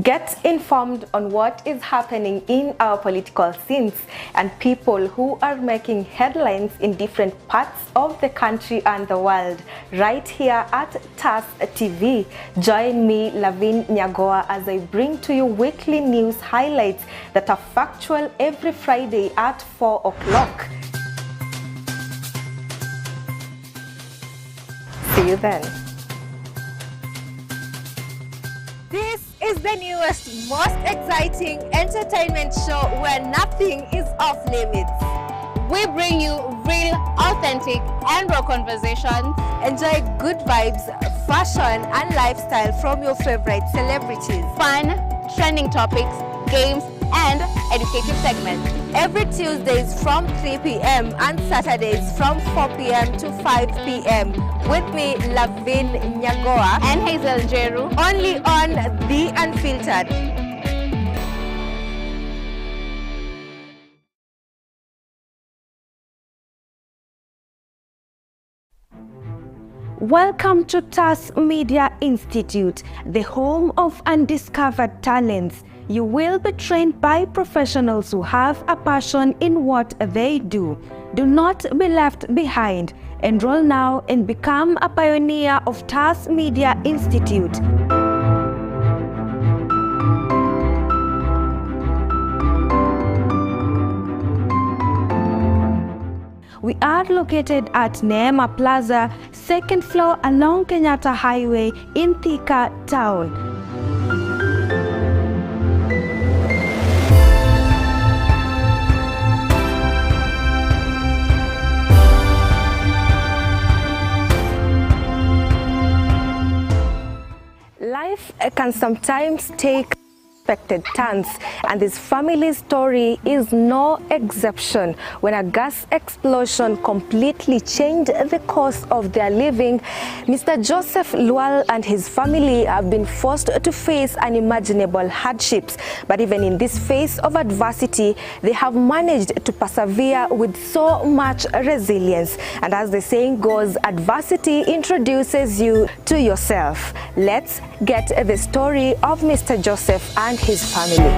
Get informed on what is happening in our political scenes and people who are making headlines in different parts of the country and the world, right here at TAS TV. Join me, LAVIN NYAGOWA, as I bring to you weekly news highlights that are factual every Friday at 4 o'clock. See you then. This is the newest, most exciting entertainment show where nothing is off limits. We bring you real, authentic, and raw conversations. Enjoy good vibes, fashion, and lifestyle from your favorite celebrities. Fun, trending topics, games, and educative segments. Every Tuesdays from 3 p.m. and Saturdays from 4 p.m. to 5 p.m. With me, LAVIN NYAGOWA and Hazel Jeru, only on The Unfiltered. Welcome to TAS Media Institute, the home of undiscovered talents. You will be trained by professionals who have a passion in what they do. Do not be left behind. Enroll now and become a pioneer of TAS Media Institute. We are located at Neema Plaza, 2nd floor along Kenyatta Highway in Thika Town. Life can sometimes take unexpected turns, and this family's story is no exception. When a gas explosion completely changed the course of their living, Mr. Joseph Lual and his family have been forced to face unimaginable hardships. But even in this phase of adversity, they have managed to persevere with so much resilience. And as the saying goes, adversity introduces you to yourself. Let's get the story of Mr. Joseph and his family.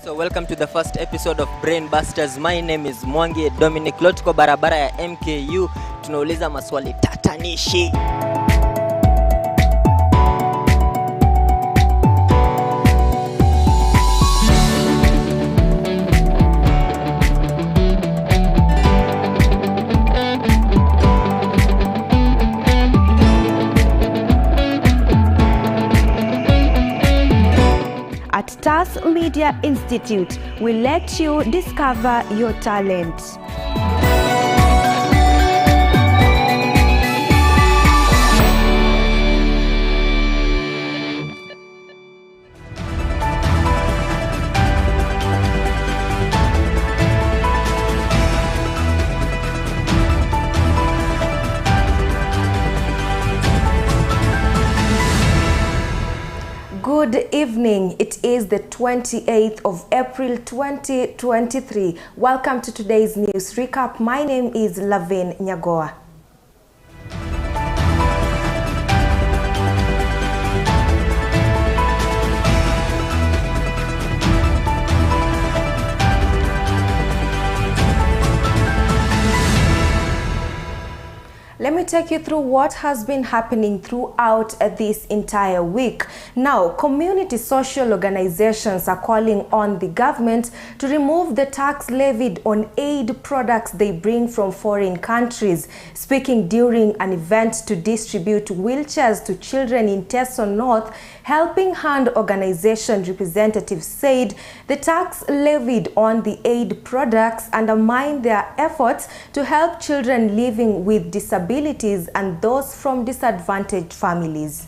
So welcome to the first episode of Brain Busters. My name is Mwangi Dominic. Lotko barabara ya MKU. Tunauliza maswali tatanishi. At TAS Media Institute, we let you discover your talent. Good evening. It is the 28th of April 2023. Welcome to today's news recap. My name is LAVIN NYAGOWA. Let me take you through what has been happening throughout this entire week. Now, community social organizations are calling on the government to remove the tax levied on aid products they bring from foreign countries. Speaking during an event to distribute wheelchairs to children in Teso North, Helping Hand organization representatives said the tax levied on the aid products undermine their efforts to help children living with disabilities and those from disadvantaged families.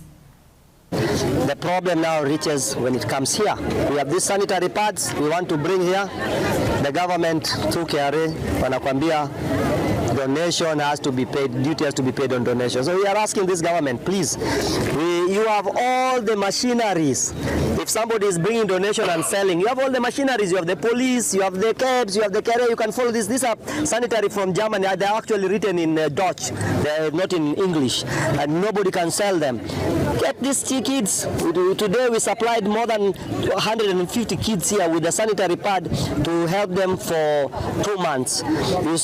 The problem now reaches when it comes here. We have these sanitary pads we want to bring here. The government took care, wanakwambia donation has to be paid, duty has to be paid on donation. So we are asking this government, please, you have all the machineries If somebody is bringing donation and selling, you have all the machineries, you have the police, you have the cabs, you have the carrier, you can follow this. These are sanitary from Germany. They're actually written in Dutch. They're not in English, and nobody can sell them. Get these kids. Today we supplied more than 150 kids here with a sanitary pad to help them for 2 months.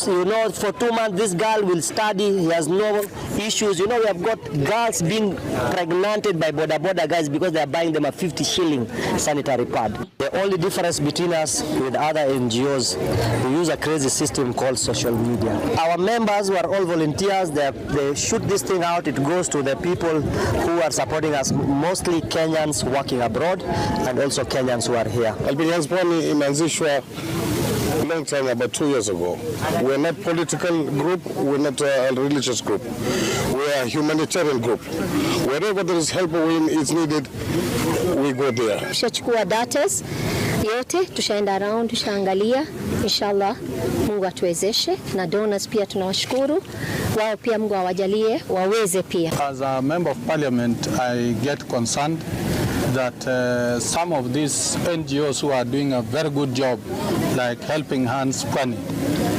You know, for 2 months this girl will study. He has no issues. You know, we have got girls being pregnanted by border guys because they are buying them a 50 shilling sanitary pad. The only difference between us with other NGOs, we use a crazy system called social media. Our members who are all volunteers, they shoot this thing out. It goes to the people who are supporting us, mostly Kenyans working abroad and also Kenyans who are here. Albinism imeanzishwa long time, about 2 years ago. We're not political group, we're not a religious group. We're a humanitarian group. Wherever there is help is needed, we go there. Tushachukua datas yote, tushaenda around, tushaangalia. Inshallah Mungu atuwezeshe, na donors pia tunawashukuru. Wao pia Mungu awajalie waweze pia. As a member of parliament, I get concerned that some of these NGOs who are doing a very good job, like Helping Hands Pwani,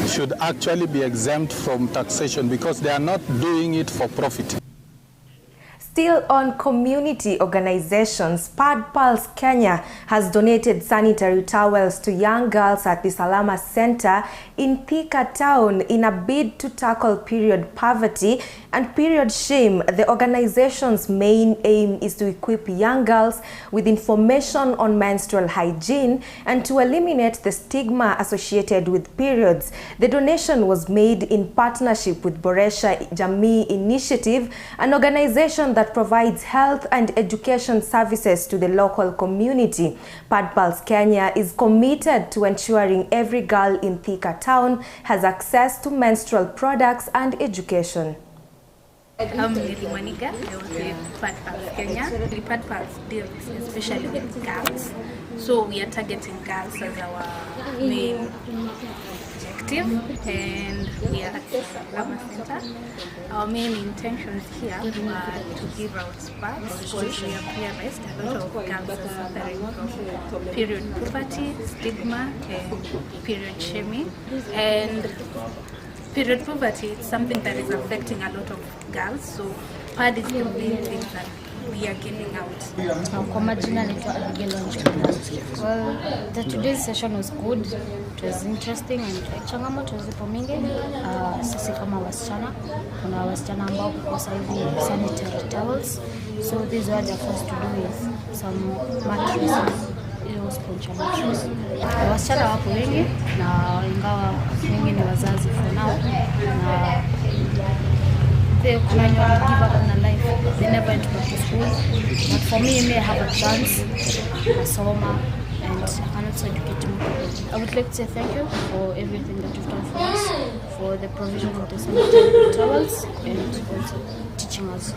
should actually be exempt from taxation because they are not doing it for profit. Still on community organizations, Pad Pals Kenya has donated sanitary towels to young girls at the Salama Center in Thika Town in a bid to tackle period poverty and period shame. The organization's main aim is to equip young girls with information on menstrual hygiene and to eliminate the stigma associated with periods. The donation was made in partnership with Boresha Jamii Initiative, an organization that provides health and education services to the local community. Pad Pals Kenya is committed to ensuring every girl in Thika Town has access to menstrual products and education. I'm Lily Monica. I work with Pad Pals Kenya. The Pad Pals deals especially with girls. So we are targeting girls as our main objective, and we are at the Salama Center. Our main intentions here are to give out pads because we have realized a lot of girls are suffering from period poverty, stigma, and period shaming. And period poverty is something that is affecting a lot of girls, so pad is the main thing that we are getting out. Kwa majina naitwa Abigail. Well, today's session was good. It was interesting and changamoto zipo mingi. Sisi kama wasichana, kuna wasichana ambao kukosa hivi sanitary towels. So this is what they're forced to do with some mattresses. Wasichana wapo wengi na ingawa wengi ni wazazi for now, na they when you give up on a life, they never went back to school. But for me, I have a chance, a summer, and I can also educate more. I would like to say thank you for everything that you've done for us, for the provision of the sanitary towels, and also teaching us.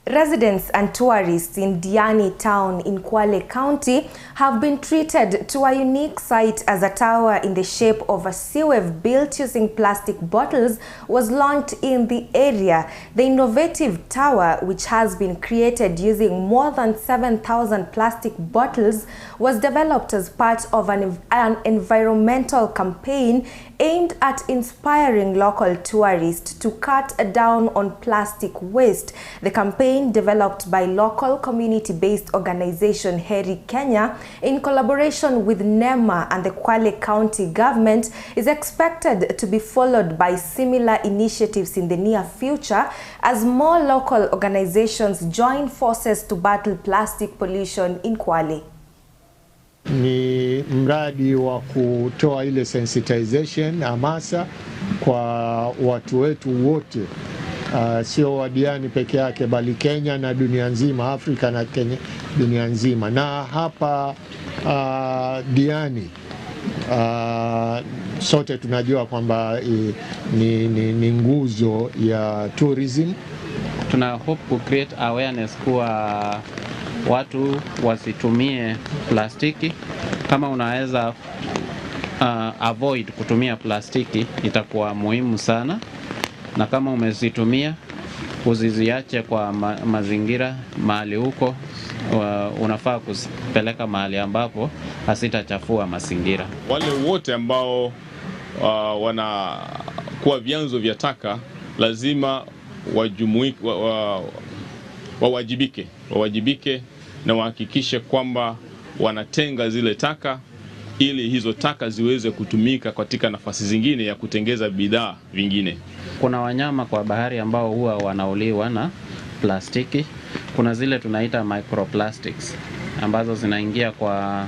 Residents and tourists in Diani town in Kwale County have been treated to a unique sight as a tower in the shape of a sea wave built using plastic bottles was launched in the area. The innovative tower, which has been created using more than 7,000 plastic bottles, was developed as part of an environmental campaign aimed at inspiring local tourists to cut down on plastic waste. The campaign, developed by local community-based organization Heri Kenya in collaboration with NEMA and the Kwale County government, is expected to be followed by similar initiatives in the near future as more local organizations join forces to battle plastic pollution in Kwale. Ni mradi wa kutoa ile sensitization hamasa kwa watu wetu wote, sio wa Diani peke yake bali Kenya na dunia nzima, Afrika na Kenya, dunia nzima. Na hapa Diani sote tunajua kwamba ni nguzo ya tourism. Tuna hope to create awareness kwa watu wasitumie plastiki. Kama unaweza avoid kutumia plastiki itakuwa muhimu sana, na kama umezitumia usiziache kwa mazingira mahali huko, unafaa kupeleka mahali ambapo hasitachafua mazingira. Wale wote ambao wanakuwa vyanzo vya taka lazima wawajibike na wahakikishe kwamba wanatenga zile taka ili hizo taka ziweze kutumika katika nafasi zingine ya kutengeza bidhaa vingine. Kuna wanyama kwa bahari ambao huwa wanauliwa na plastiki. Kuna zile tunaita microplastics ambazo zinaingia kwa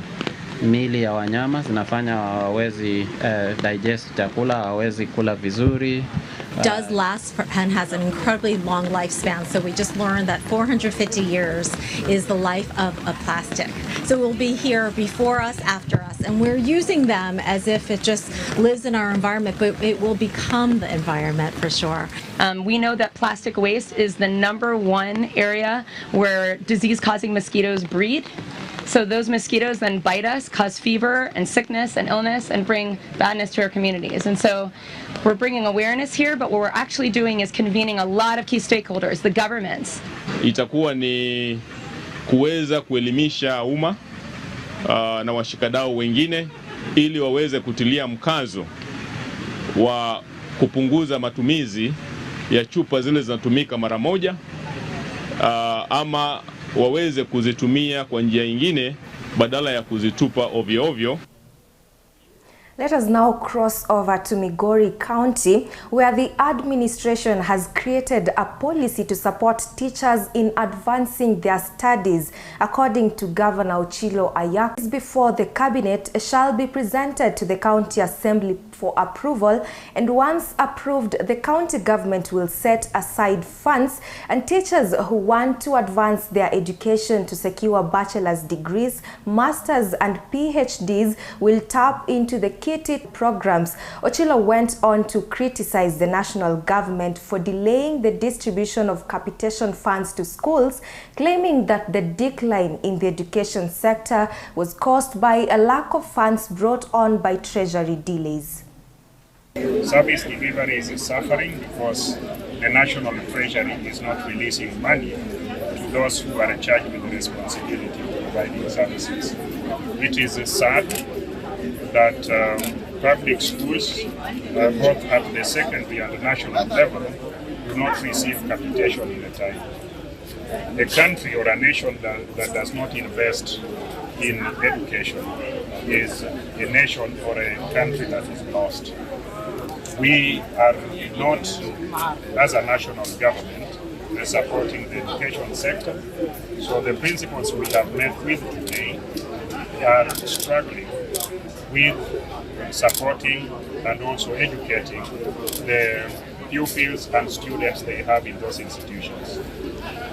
mili ya wanyama, zinafanya hawawezi digest chakula, hawawezi kula vizuri. Does last and has an incredibly long lifespan. So we just learned that 450 years is the life of a plastic. So it will be here before us, after us, and we're using them as if it just lives in our environment, but it will become the environment for sure. We know that plastic waste is the #1 area where disease-causing mosquitoes breed. So those mosquitoes then bite us, cause fever and sickness and illness, and bring badness to our communities. And so we're bringing awareness here, but what we're actually doing is convening a lot of key stakeholders, the governments. Itakuwa ni kuweza kuelimisha umma na washikadau wengine ili waweze kutilia mkazo wa kupunguza matumizi ya chupa zile zinatumika mara moja, ama waweze kuzitumia kwa njia nyingine badala ya kuzitupa ovyo ovyo. Let us now cross over to Migori County, where the administration has created a policy to support teachers in advancing their studies. According to Governor Ochilo Ayak, before the cabinet shall be presented to the county assembly for approval, and once approved, the county government will set aside funds, and teachers who want to advance their education to secure bachelor's degrees, masters and PhDs will tap into the KITIT programs. Ochilo went on to criticize the national government for delaying the distribution of capitation funds to schools, claiming that the decline in the education sector was caused by a lack of funds brought on by treasury delays. Service delivery is suffering because the national treasury is not releasing money to those who are charged with the responsibility of providing services. It is sad that public schools, both at the secondary and the national level, do not receive capitation in the time. A country or a nation that does not invest in education is a nation or a country that is lost. We are not, as a national government, supporting the education sector. So the principals we have met with today are struggling with supporting and also educating the pupils and students they have in those institutions.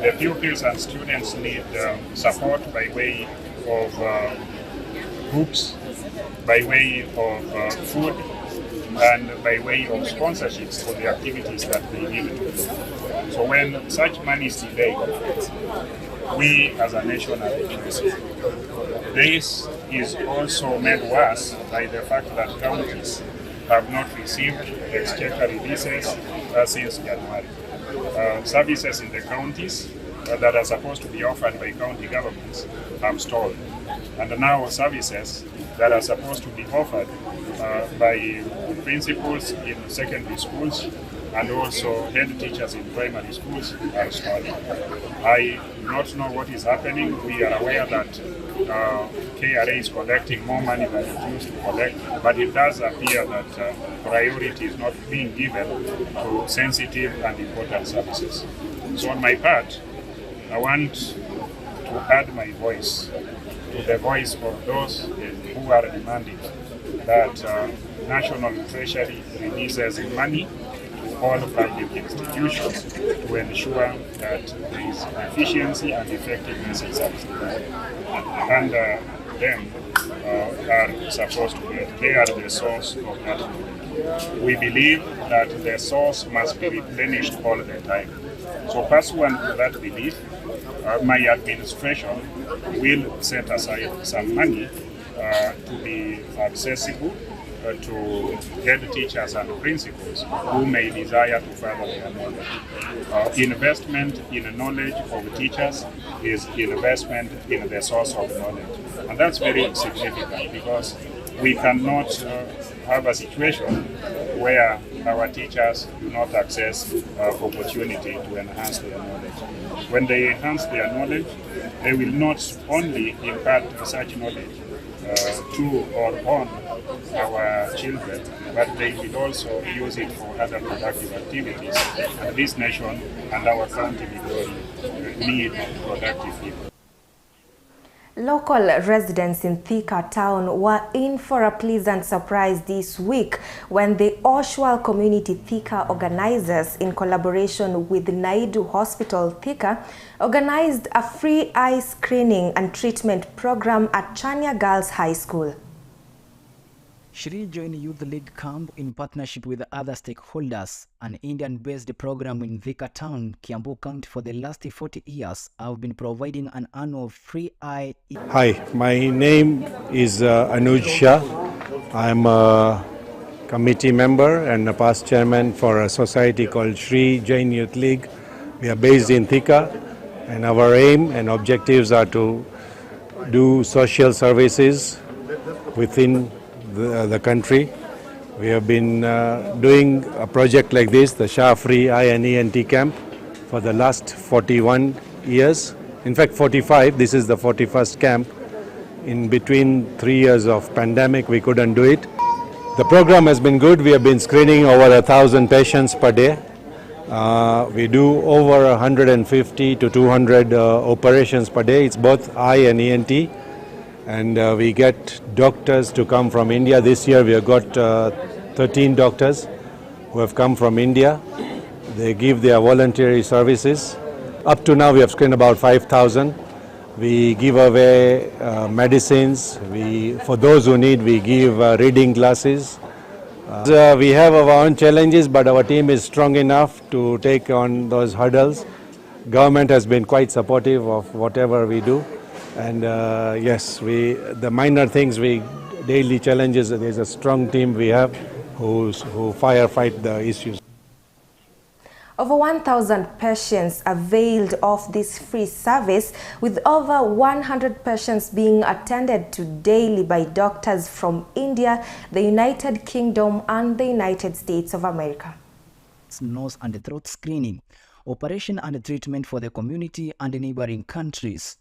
The pupils and students need support by way of books, by way of food, and by way of sponsorships for the activities that they need to do. So when such money is delayed, we as a nation are reducing. This is also made worse by the fact that counties have not received exchequer releases since January. Services in the counties that are supposed to be offered by county governments have stalled. And now services that are supposed to be offered by principals in secondary schools and also head teachers in primary schools are stalling. I do not know what is happening. We are aware that KRA is collecting more money than it used to collect, but it does appear that priority is not being given to sensitive and important services. So on my part, I want to add my voice to the voice of those who are demanding that National Treasury releases money to all public institutions to ensure that there is efficiency and effectiveness in service delivery. And them are supposed to be, they are the source of that money. We believe that the source must be replenished all the time. So pursuant to that belief, my administration will set aside some money to be accessible to head teachers and principals who may desire to further their knowledge. Investment in knowledge of teachers is investment in the source of knowledge. And that's very significant because we cannot have a situation where our teachers do not access opportunity to enhance their knowledge. When they enhance their knowledge, they will not only impart such knowledge to or on our children, but they will also use it for other productive activities. And this nation and our country will need productive people. Local residents in Thika town were in for a pleasant surprise this week when the Oshwal Community Thika organizers, in collaboration with Naidu Hospital Thika, organized a free eye screening and treatment program at Chania Girls High School. Shri joined Youth League Camp in partnership with other stakeholders, an Indian-based program in Thika Town, Kiambu County. For the last 40 years, I've been providing an annual free eye. Hi, my name is Anuj Shah. I'm a committee member and a past chairman for a society called Shri Jain Youth League. We are based in Thika, and our aim and objectives are to do social services within the country. We have been doing a project like this, the Shah Free Eye and ENT Camp, for the last 41 years. In fact, 45. This is the 41st camp. In between 3 years of pandemic, we couldn't do it. The program has been good. We have been screening over 1,000 patients per day. We do over 150 to 200 operations per day. It's both eye and ENT. And we get doctors to come from India. This year we have got 13 doctors who have come from India. They give their voluntary services. Up to now we have screened about 5,000. We give away medicines. For those who need, we give reading glasses. We have our own challenges, but our team is strong enough to take on those hurdles. Government has been quite supportive of whatever we do. And yes, the minor things, daily challenges, there's a strong team we have who firefight the issues. Over 1,000 patients availed of this free service, with over 100 patients being attended to daily by doctors from India, the United Kingdom and the United States of America. Nose and throat screening, operation and treatment for the community and neighboring countries.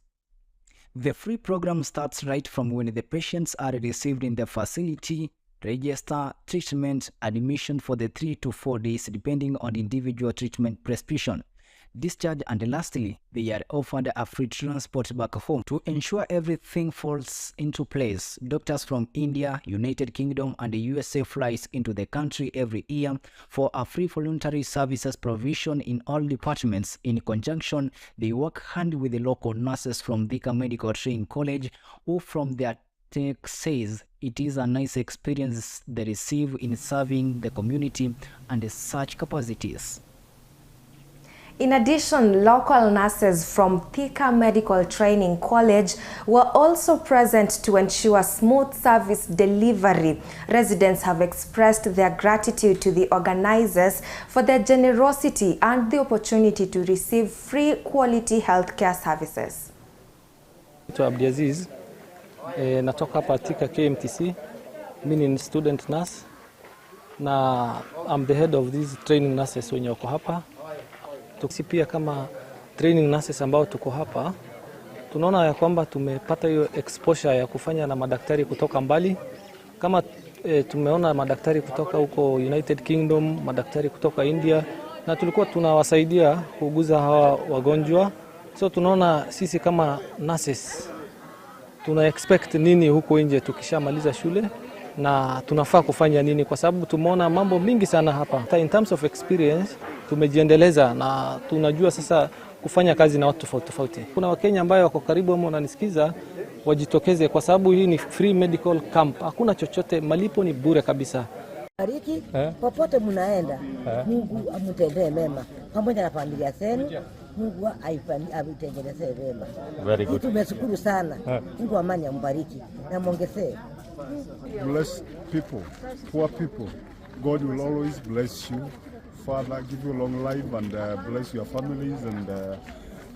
The free program starts right from when the patients are received in the facility, register, treatment, admission for the 3 to 4 days depending on individual treatment prescription, discharge, and lastly, they are offered a free transport back home. To ensure everything falls into place, doctors from India, United Kingdom, and the USA flies into the country every year for a free voluntary services provision in all departments. In conjunction, they work hand with the local nurses from Thika Medical Training College, who from their take says it is a nice experience they receive in serving the community and such capacities. In addition, local nurses from Thika Medical Training College were also present to ensure smooth service delivery. Residents have expressed their gratitude to the organizers for their generosity and the opportunity to receive free quality healthcare services. Abdiaziz, natoka hapa Thika KMTC. Mimi ni student nurse na I'm the head of these training nurses wenye wako hapa. Sisi pia kama training nurses ambao tuko hapa, tunaona ya kwamba tumepata hiyo exposure ya kufanya na madaktari kutoka mbali. Kama tumeona madaktari kutoka huko United Kingdom, madaktari kutoka India, na tulikuwa tunawasaidia kuuguza hawa wagonjwa. So tunaona sisi kama nurses tuna expect nini huko nje tukishamaliza shule, na tunafaa kufanya nini, kwa sababu tumeona mambo mingi sana hapa. In terms of experience, tumejiendeleza na tunajua sasa kufanya kazi na watu tofauti tofauti. Kuna Wakenya ambao wako karibu ama wananisikiza, wajitokeze kwa sababu hii ni free medical camp. Hakuna chochote, malipo ni bure kabisa. Bariki popote mnaenda, Mungu amtendee mema pamoja na familia zenu. Mungu aitengenezee mema. Very good. Tumeshukuru sana. Mungu amani ambariki na muongezee. bless people, poor people. God will always bless you. Father, give you long life and bless your families, and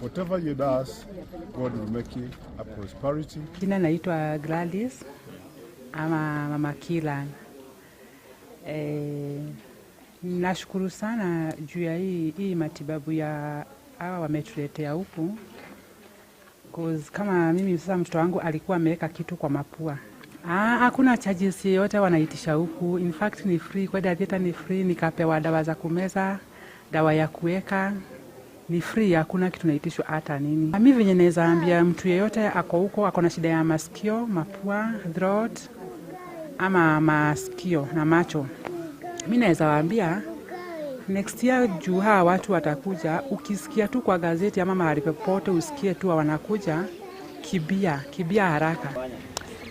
whatever you does, God will make you a prosperity. Jina naitwa Gladys ama Mama Kilan. Nashukuru sana juu ya hii matibabu ya hawa wametuletea huku. Cause kama mimi sasa mtoto wangu alikuwa ameweka kitu kwa mapua. Hakuna charges yote wanaitisha huku. In fact ni free, kwa theater ni free, nikapewa dawa za kumeza, dawa ya kuweka. Ni free, hakuna kitu naitishwa hata nini. Mimi venye naweza ambia mtu yeyote ako huko ako na shida ya masikio, mapua, throat ama masikio na macho. Mimi naweza waambia next year juu hawa watu watakuja, ukisikia tu kwa gazeti ama mahali popote usikie tu wanakuja, kibia haraka.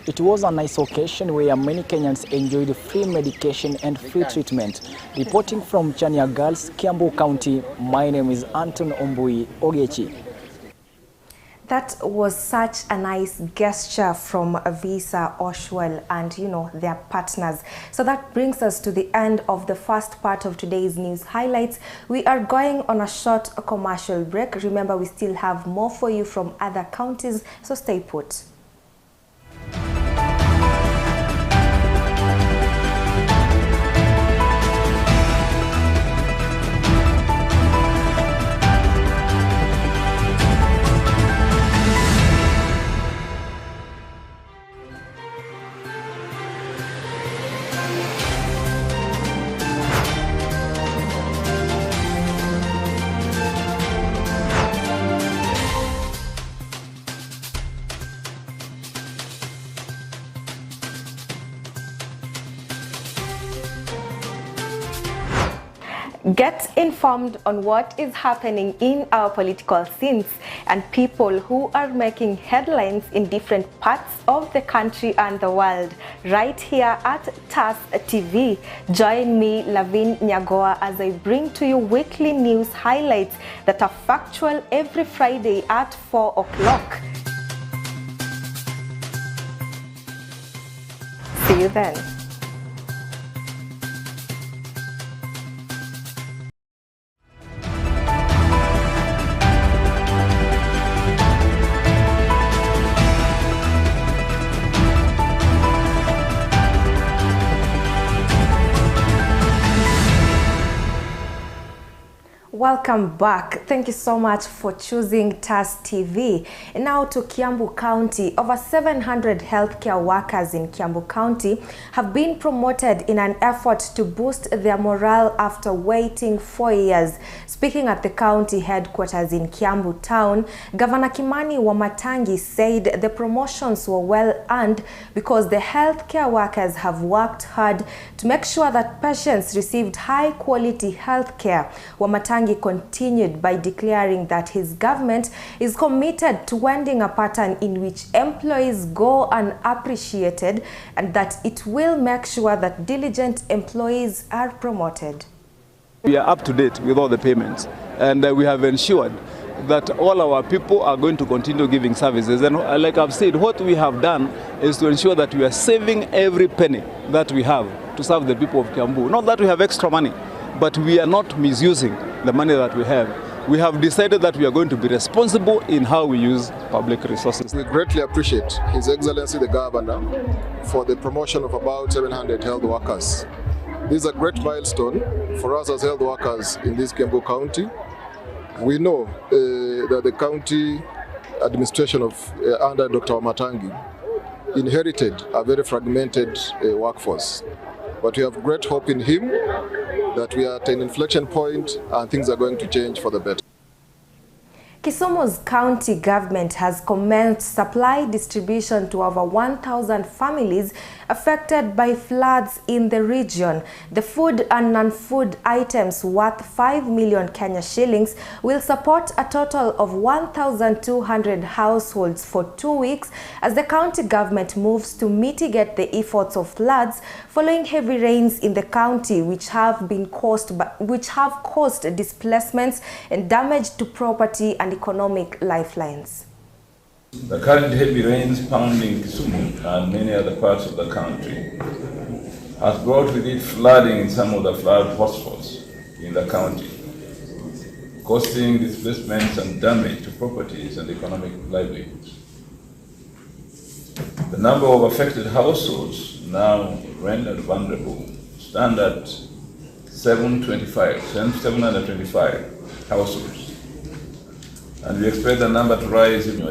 It was a nice occasion where many Kenyans enjoyed free medication and free treatment. Reporting from Chania Girls, Kiambu County, my name is Anton Ombui Ogechi. That was such a nice gesture from Visa, Oshwell and their partners. So that brings us to the end of the first part of today's news highlights. We are going on a short commercial break. Remember, we still have more for you from other counties, so stay put. Get informed on what is happening in our political scenes and people who are making headlines in different parts of the country and the world right here at TAS TV. Join me, LAVIN NYAGOWA, as I bring to you weekly news highlights that are factual every Friday at 4 o'clock. See you then. Welcome back. Thank you so much for choosing TAS TV. And now to Kiambu County. Over 700 healthcare workers in Kiambu County have been promoted in an effort to boost their morale after waiting 4 years. Speaking at the county headquarters in Kiambu town, Governor Kimani Wamatangi said the promotions were well earned because the healthcare workers have worked hard to make sure that patients received high quality healthcare. Wamatangi continued by declaring that his government is committed to ending a pattern in which employees go unappreciated and that it will make sure that diligent employees are promoted. We are up to date with all the payments, and we have ensured that all our people are going to continue giving services. And like I've said, what we have done is to ensure that we are saving every penny that we have to serve the people of Kiambu. Not that we have extra money, but we are not misusing the money that we have. We have decided that we are going to be responsible in how we use public resources. We greatly appreciate His Excellency the Governor for the promotion of about 700 health workers. This is a great milestone for us as health workers in this Kiambu County. We know that the county administration under Dr. Wamatangi inherited a very fragmented workforce. But we have great hope in him that we are at an inflection point and things are going to change for the better. Kisumu's county government has commenced supply distribution to over 1,000 families affected by floods in the region. The food and non-food items worth 5 million Kenya shillings will support a total of 1,200 households for 2 weeks as the county government moves to mitigate the efforts of floods following heavy rains in the county which have caused displacements and damage to property and economic lifelines. The current heavy rains pounding Kisumu and many other parts of the country has brought with it flooding in some of the flood hotspots in the county, causing displacements and damage to properties and economic livelihoods. The number of affected households now rendered vulnerable stand at 725 households, and we expect the number to rise even